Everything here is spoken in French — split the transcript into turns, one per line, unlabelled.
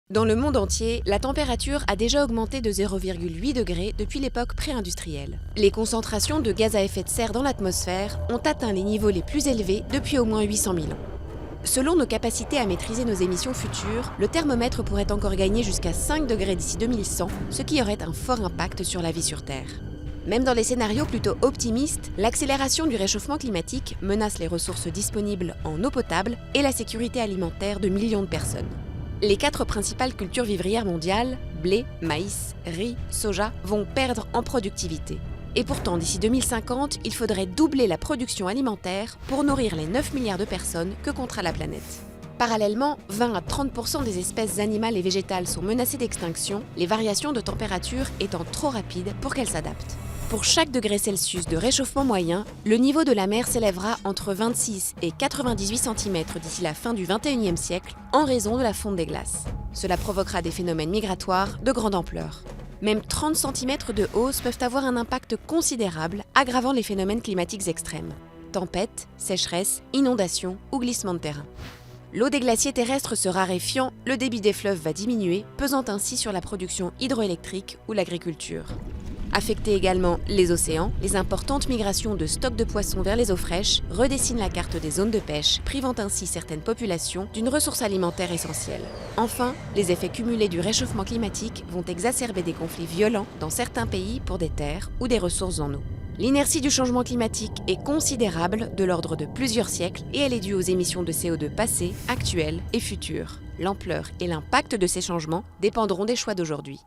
Dans le monde entier, la température a déjà augmenté de 0,8 degrés depuis l'époque pré-industrielle. Les concentrations de gaz à effet de serre dans l'atmosphère ont atteint les niveaux les plus élevés depuis au moins 800 000 ans. Selon nos capacités à maîtriser nos émissions futures, le thermomètre pourrait encore gagner jusqu'à 5 degrés d'ici 2100, ce qui aurait un fort impact sur la vie sur Terre. Même dans les scénarios plutôt optimistes, l'accélération du réchauffement climatique menace les ressources disponibles en eau potable et la sécurité alimentaire de millions de personnes. Les 4 principales cultures vivrières mondiales, blé, maïs, riz, soja, vont perdre en productivité. Et pourtant, d'ici 2050, il faudrait doubler la production alimentaire pour nourrir les 9 milliards de personnes que comptera la planète. Parallèlement, 20 à 30% des espèces animales et végétales sont menacées d'extinction, les variations de température étant trop rapides pour qu'elles s'adaptent. Pour chaque degré Celsius de réchauffement moyen, le niveau de la mer s'élèvera entre 26 et 98 cm d'ici la fin du XXIe siècle en raison de la fonte des glaces. Cela provoquera des phénomènes migratoires de grande ampleur. Même 30 cm de hausse peuvent avoir un impact considérable, aggravant les phénomènes climatiques extrêmes. Tempêtes, sécheresses, inondations ou glissements de terrain. L'eau des glaciers terrestres se raréfiant, le débit des fleuves va diminuer, pesant ainsi sur la production hydroélectrique ou l'agriculture. Affecter également les océans, les importantes migrations de stocks de poissons vers les eaux fraîches redessinent la carte des zones de pêche, privant ainsi certaines populations d'une ressource alimentaire essentielle. Enfin, les effets cumulés du réchauffement climatique vont exacerber des conflits violents dans certains pays pour des terres ou des ressources en eau. L'inertie du changement climatique est considérable, de l'ordre de plusieurs siècles, et elle est due aux émissions de CO2 passées, actuelles et futures. L'ampleur et l'impact de ces changements dépendront des choix d'aujourd'hui.